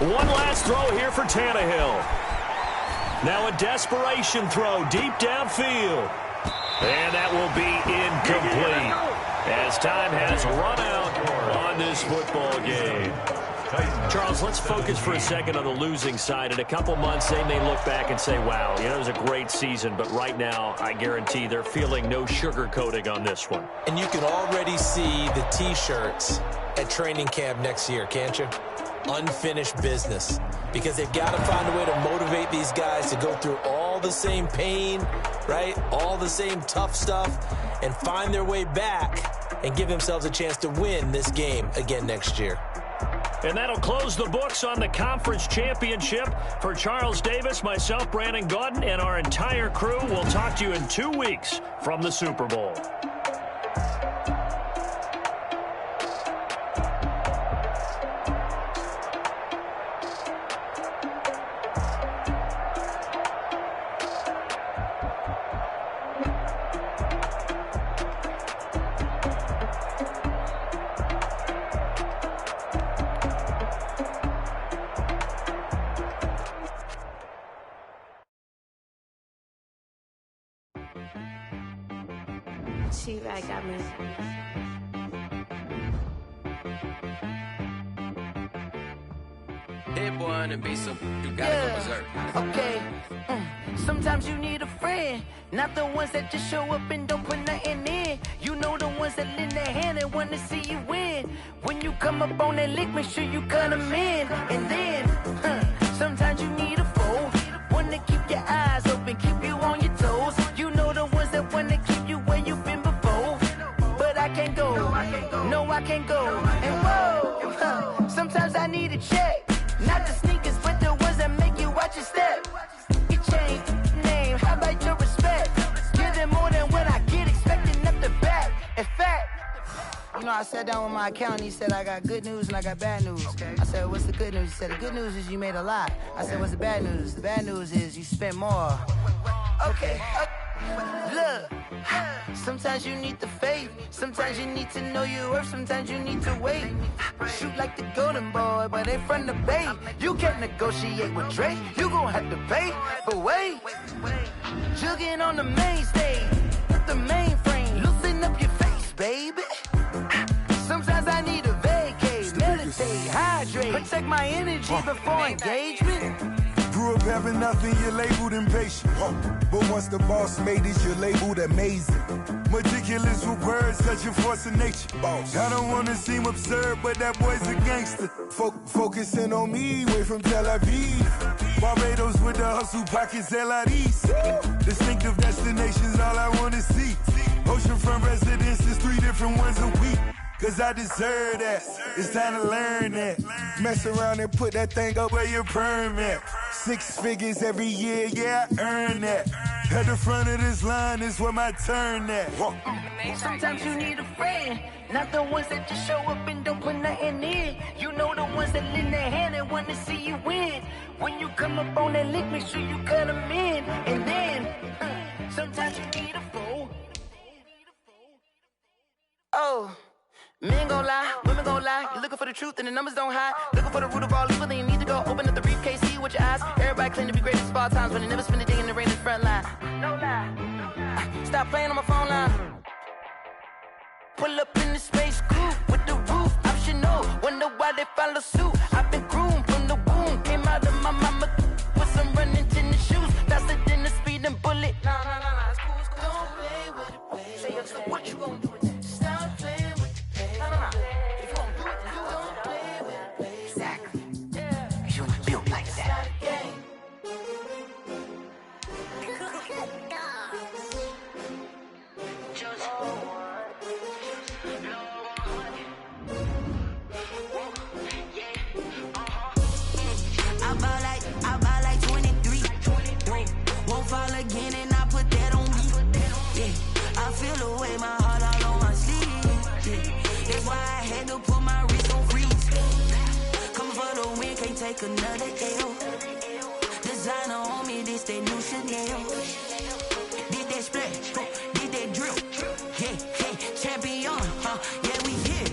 One last throw here for Tannehill. Now a desperation throw deep downfield. And that will be incomplete as time has run out on this football game. Charles, let's focus for a second on the losing side. In a couple months, they may look back and say, wow, it was a great season. But right now, I guarantee they're feeling no sugarcoating on this one. And you can already see the T-shirts at training camp next year, can't you? Unfinished business, because they've got to find a way to motivate these guys to go through all the same pain, right? All the same tough stuff, and find their way back and give themselves a chance to win this game again next year. And that'll close the books on the conference championship. For Charles Davis, myself, Brandon Gaudin, and our entire crew, we'll talk to you in 2 weeks from the Super Bowl. She-Rag got me. Hit one and be so you gotta go berserk. Okay. Sometimes you need a friend, not the ones that just show up and don't put nothing in. You know the ones that lend their hand and want to see you win. When you come up on that lick, make sure you cut them in. And then, sometimes you need a foe, one to keep your eyes open, keep you on your toes. You know the ones that want to keep you where you've been before. But I can't go, no I can't go. And whoa, sometimes I need a check. Not the sneakers, but the ones that make you watch your step. You change name, how about your respect? Give them more than what I get, expecting up the back. In fact, you know, I sat down with my accountant, he said, I got good news and I got bad news. Okay. I said, what's the good news? He said, the good news is you made a lot. I said, what's the bad news? The bad news is you spent more. Okay. Look, sometimes you need the faith, sometimes you need to know your worth, sometimes you need to wait. Shoot like the golden boy, but ain't from the bay. You can't negotiate with Drake, you gon' have to pay. But wait, jugging on the main stage, the mainframe, loosen up your face, baby. Sometimes I need a vacate, meditate, hydrate, protect my energy before engagement. Grew up having nothing, you're labeled impatient. But once the boss made it, you're labeled amazing. Meticulous with words, such a force of nature. I don't wanna seem absurd, but that boy's a gangster. Focusing on me, way from Tel Aviv. Barbados with the hustle pockets, LIDs. Distinctive destinations, all I wanna see. Oceanfront residences, 3 different ones a week. Cause I deserve that. It's time to learn that. Mess around and put that thing up where your permit. 6 figures every year, yeah, I earn that. At the front of this line is where my turn at. Sometimes you need a friend, not the ones that just show up and don't put nothing in. You know the ones that lend their hand and want to see you win. When you come up on that lick, make sure you cut them in. And then, sometimes you need a fool. Oh. Men gon' lie, women gon' lie. You're looking for the truth and the numbers don't hide. Looking for the root of all evil, then you need to go open up the briefcase, see with your eyes. Everybody claim to be greatest of all times, but they never spend a day in the rain in the front line. No lie. Stop playing on my phone line. Pull up in the space coupe with the roof optional. Wonder why they follow suit. I've been groomed from the womb. Came out of my mama with some running tennis shoes. Faster than the speeding bullet. No, it's cool, it's cool. Don't play with it, baby. Say yo, so what you gon' do with it? Stop playing with it. If you gon' do it, then don't play with it, baby. Exactly. Cause you ain't built like that. I buy like 23. Won't fall again and I put that on me. Yeah, I feel the way, my heart all on my sleeve. Yeah, that's why I had to put my wrist on freeze. Coming for the win, can't take another L. Designer on me, this that new Chanel. Did that splash, did that drill. Yeah, champion, yeah, we here.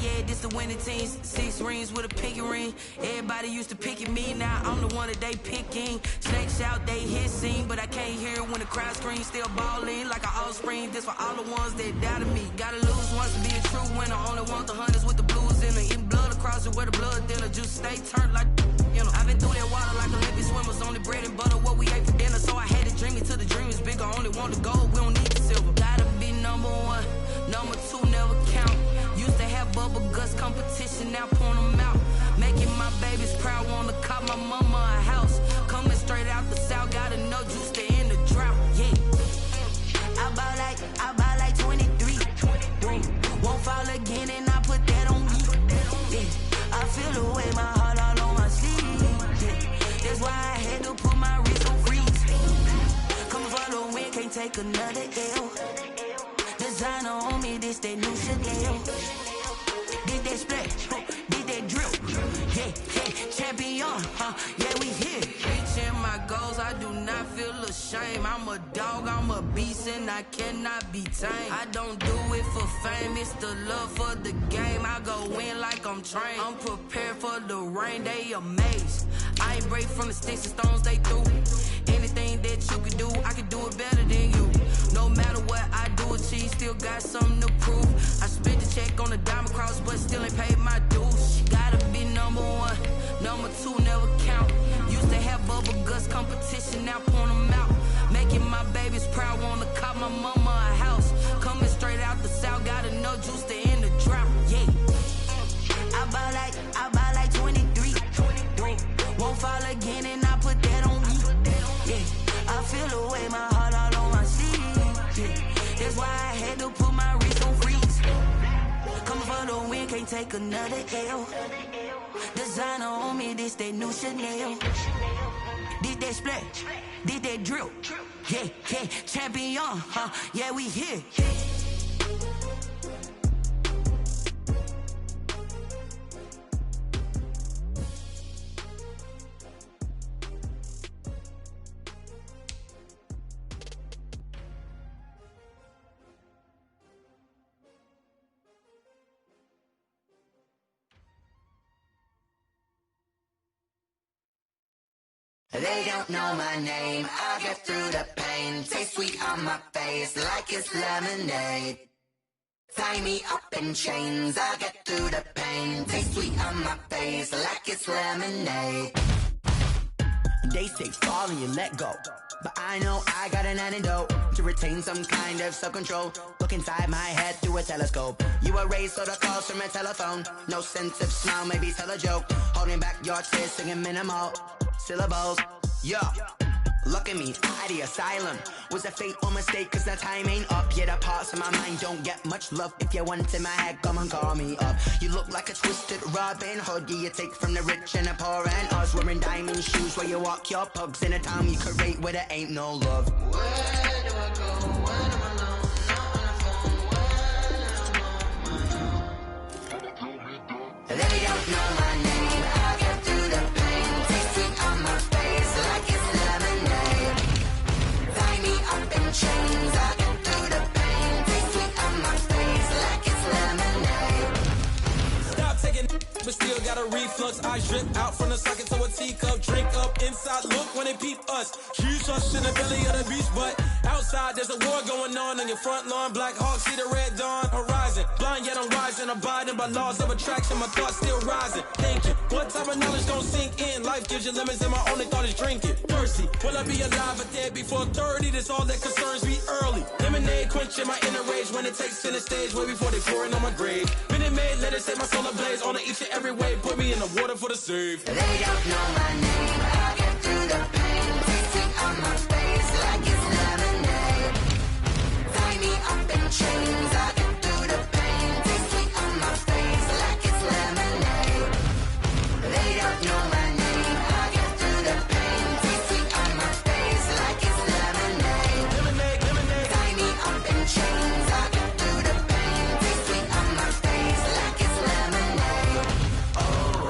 Yeah, this the winning team. 6 rings with a pinky ring. Everybody used to pick at me, now I'm the one that they picking. Snakes out, they hit scene, but I can't hear it when the crowd screams. Still balling like an offspring. This for all the ones that doubted me. Gotta lose once to be a true winner. Only want the hunters with the blues in it. Eating blood across it where the blood thinner. Juice stay turned like, you know. I've been through that water like Olympic swimmers. Only bread and butter, what we ate for dinner. So I had to dream it till the dream is bigger. Only want the gold, we don't need the silver. Gotta be number 1, number 2 never count. Used to have bubble guts competition, now point them out. Making my babies proud, wanna cop my mama a house. Coming straight out the south, gotta know juice to end the drought. Yeah, I buy like 23. Won't fall again and I put that on me. Yeah, I feel the way, my heart all on my sleeve. Yeah, that's why I had to put my wrist on freeze. Coming for the win, can't take another L. Designer on me, this that new Chanel. Did that splash, did that drill. Yeah, champion, yeah, we here. Reaching my goals, I do not feel ashamed. I'm a dog, I'm a beast, and I cannot be tamed. I don't do it for fame, it's the love for the game. I go in like I'm trained. I'm prepared for the rain, they amazed. I ain't break from the sticks and stones they threw. Anything that you can do, I can do it better than you. No matter what I do, achieve, still got something to prove. I spent the check on the diamond cross, but still ain't paid my dues. Gotta be number 1, number 2 never count. Used to have bubble guts competition, now point them out. Making my babies proud, wanna cop my mama a house. Coming straight out the south, gotta know juice to end the drought. Yeah, I buy like 23. Won't fall again and I put that on me. Yeah, I feel the way, my heart all on my sleeve. Yeah, that's why I had to put my wrist on freeze. Coming for the win, can't take another L. Designer on me, this that new Chanel. Did that splash, did that drill. Yeah, champion, yeah, we here. They don't know my name, I get through the pain. Taste sweet on my face like it's lemonade. Tie me up in chains, I get through the pain. Taste sweet on my face like it's lemonade. They say fall and you let go, but I know I got an antidote to retain some kind of self-control. Look inside my head through a telescope. You erase all the calls from a telephone. No sense of smile, maybe tell a joke. Holding back your tears, singing minimal syllables. Yeah, Look at me, out the asylum. Was a fate or mistake, cause the time ain't up. Yet the parts of my mind don't get much love. If you want in my head, come and call me up. You look like a twisted Robin Hood. Yeah, you take from the rich and the poor and us. Wearing diamond shoes where you walk your pugs. In a town you could rate where there ain't no love. Where do I go when I'm alone? Not on the phone when I'm on my own. They don't know my name. I get through the pain. Taste sweet on my face like it's lemonade. Tie me up in chains. I get through the pain. Taste sweet on my face like it's lemonade. Stop taking, but still got a reflux. I drip out from the socket to a teacup. Drink up inside. Look when they peep us. Shoes us in the belly of the beach, but outside there's a war going on your front lawn. Black Hawk see the red dawn horizon. Blind yet I'm rising, abiding by laws of attraction. My thoughts still rising. Thinking, what type of knowledge don't sink in? Life gives you limits, and my only thought is drinking. Thirsty, will I be alive or dead before 30? That's all that concerns me early. Lemonade quenching my inner rage when it takes center stage, way before they pour it on my grave. Minute Maid, let it set my soul ablaze. On each and every way, put me in the water for the save. They don't know my name. I get through the pain. Taste sweet on my face like it's lemonade. Tie me up in chains. I get through the pain. Taste sweet on my face like it's lemonade. They don't know my name. I get through the pain. Taste sweet on my face like it's lemonade. Lemonade, lemonade. Tie me up in chains. I get through the pain. Taste sweet on my face like it's lemonade. Oh.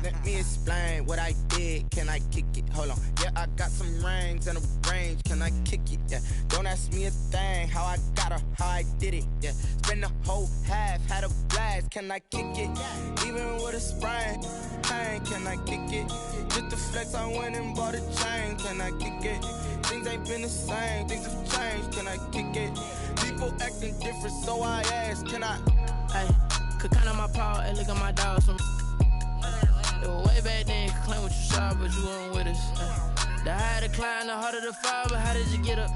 Let me explain what I did. Can I kick it? Hold on. Yeah, I got some rings and a range. Can I kick it? Yeah. Don't ask me a thing. How I got her, how I did it. Yeah. Spend the whole half, had a blast. Can I kick it? Even with a sprain. Pain, can I kick it? Just to flex, I went and bought a chain. Can I kick it? Things ain't been the same. Things have changed. Can I kick it? People acting different, so I ask. Can I? Hey, could count on my power and look at my dogs from. Way back then, you could claim what you saw, but you weren't with us. The higher the climb, the harder the fall, but how did you get up?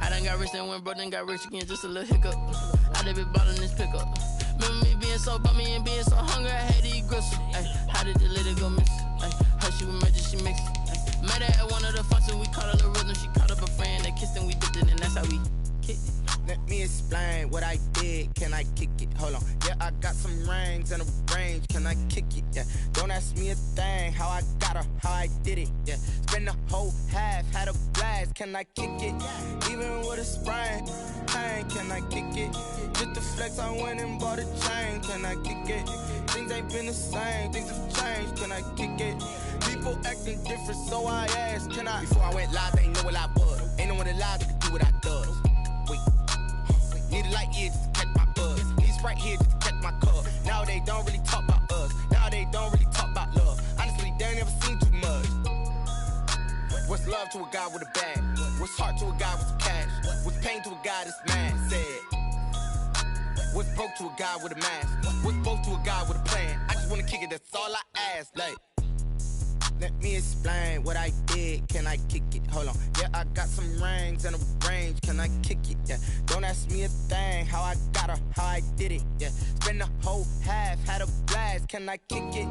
I done got rich and went broke, then got rich again, just a little hiccup. I done been ballin' this pickup. Remember me being so bummy and being so hungry, I had to eat gristle. Ay, how did you let it go miss? Ay, how she was magic, she mixed it. Met her at one of the functions, we caught a little rhythm, she caught up a friend, they kissed and we dipped it, and that's how we kicked it. Let me explain what I did. Can I kick it? Hold on. Yeah, I got some rings and a range. Can I kick it? Yeah. Don't ask me a thing. How I got her, how I did it. Yeah. Spend the whole half, had a blast. Can I kick it? Even with a sprain. Pain, can I kick it? Just to flex, I went and bought a chain. Can I kick it? Things ain't been the same. Things have changed. Can I kick it? People acting different, so I asked. Can I? Before I went live, they ain't know what I was. Ain't no one alive that could do what I does. Wait. Need a light here just to catch my buzz. Need Sprite here just to catch my cup. Now they don't really talk about us. Now they don't really talk about love. Honestly, they ain't never seen too much. What's love to a guy with a bag? What's heart to a guy with some cash? What's pain to a guy that's mad? Said. What's broke to a guy with a mask? What's both to a guy with a plan? I just wanna kick it, that's all I ask. Like, let me explain what I did. Can I kick it? Hold on. Yeah, I got some rings and a range. Can I kick it? Yeah. Don't ask me a thing. How I got her, how I did it. Yeah. Spend the whole half, had a blast. Can I kick it?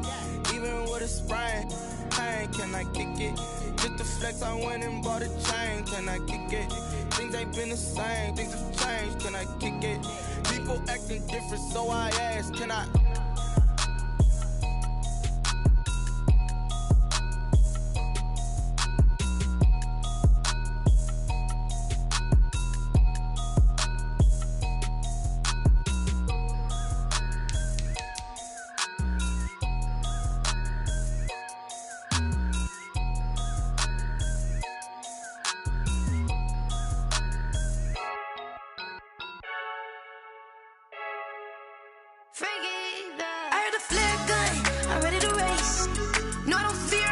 Even with a sprain. Pain, can I kick it? Just to flex, I went and bought a chain. Can I kick it? Things ain't been the same. Things have changed. Can I kick it? People acting different, so I ask. Can I? I heard a flare gun, I'm ready to race. No, I don't fear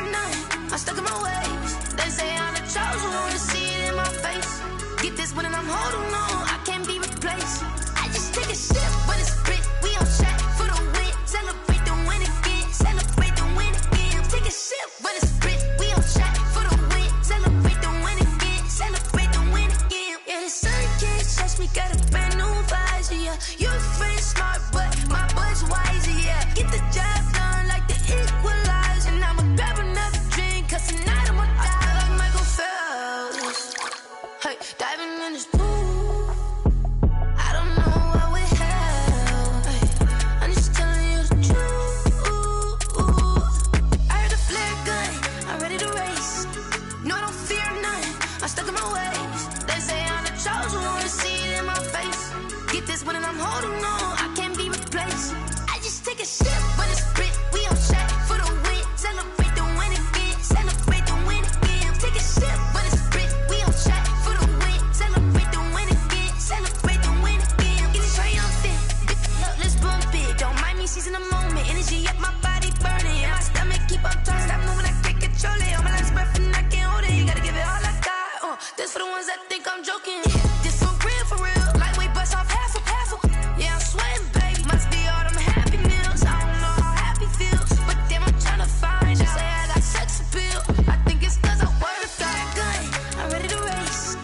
stuck in my ways. They say I'm the chosen one, see it in my face. Get this one and I'm holding on, I can't be replaced. I just take a sip, but it's spit. We on track for the win. Celebrate the win again. Celebrate the win again. Take a sip, but it's spit. We on track for the win. Celebrate the win again. Celebrate the win again. Yeah, the sun can't touch me. Got a brand new visor. Yeah, your friend's smart, but my bud's wiser. Yeah, get the job done like the equalizer. And I'ma grab another drink, 'cause tonight I'ma die like Michael Phelps. Hey, diving in this pool. When I'm holding on, I can't be replaced. I just take a sip, but it's spit. We on track for the win. Celebrate the win again. Celebrate the win again. Take a sip, but it's spit. We on track for the win. Celebrate the win again. Celebrate the win again. Get it triumphant. Look, let's bump it. Don't mind me seizing the moment. Energy up my body burning. My stomach keep up turning. Stop moving, I can't control it. On my last breath and I can't hold it. You gotta give it all I got. This for the ones that think I'm joking. This for real, for real. Lightweight bust off half. Yeah, I'm sweating, baby. Must be all them happy meals. I don't know how happy feels, but damn, I'm tryna find out. Say I got sex appeal. I think it's 'cause I work got good. I'm ready to race.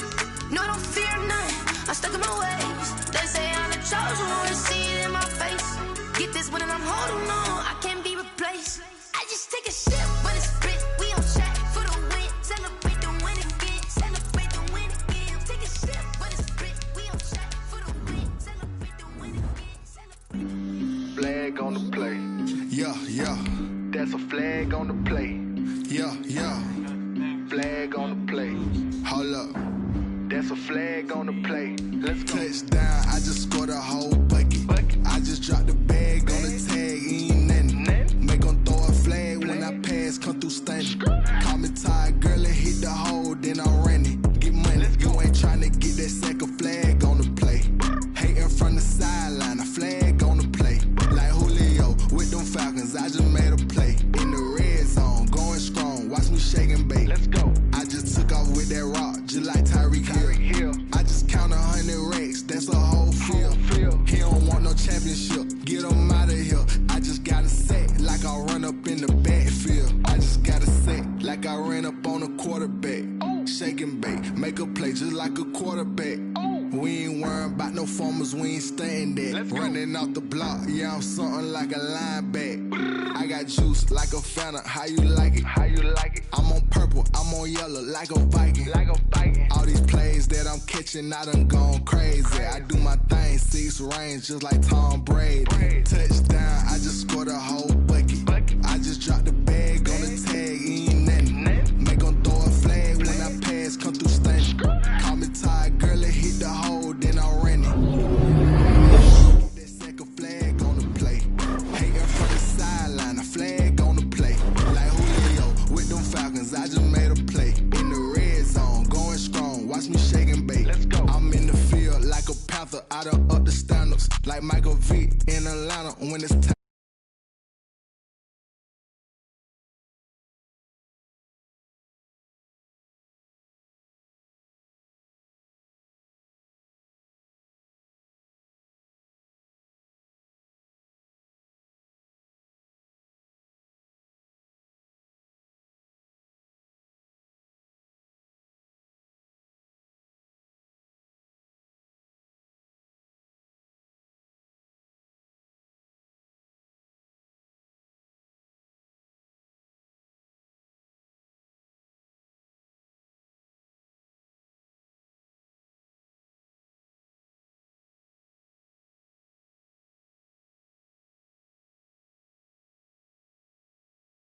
No, I don't fear none. I'm stuck in my ways. They say I'm the chosen one, see it in my face. Get this one and I'm holding on. I can't be replaced. I just take a sip, but it's spit. We on track for the win. Celebrate the win again. Celebrate the win again. Take a sip, but it's spit. We on track for the win. Celebrate the win again. Flag on the play. Yeah, yeah. That's a flag on the play. Yeah, yeah. Flag on the play. Hold up. That's a flag on the play. Let's go. Touchdown, I just scored a whole bucket. I just dropped the bag on the tag, ain't nothing. Make 'em throw a flag when I pass, come through stunning. Call me tired, girl, and hit the hole, then I ran it. Get money, you ain't tryna get that second flag on the play. Hating from the sideline, a flag on the play. Like Julio with them Falcons, I just made a play. In the red zone, going strong, watch me shake and bake. Let's go. I just took off with that rock, just like Tyreek Hill. I just count 100 racks, that's a whole field. He don't want no championship, get him out of here. I just gotta set like I run up in the backfield. I just gotta set like I ran up on a quarterback. Shake and bake, make a play just like a quarterback. We ain't worrying about no formers, we ain't staying there. Running off the block, yeah, I'm something like a linebacker. I got juice like a Fanta, how you like it? How you like it? I'm on purple, I'm on yellow like a Viking. Like a Viking. All these plays that I'm catching, I done gone crazy. I do my thing, 6 range just like Tom Brady. Touchdown, I just scored a whole bucket. I just dropped the bag on the tag, ain't nothing. Make 'em throw a flag when I pass, come through stunning. Call me tired, girl, and hit the hole, then I ran it. That second flag on the play. Hating from the sideline, a flag on the play. Like Julio with them Falcons, I just made a play. In the red zone, going strong, watch me shake and bake. Let's go. I'm in the field like a Panther, I done up the standards. Like Michael V in Atlanta when it's time.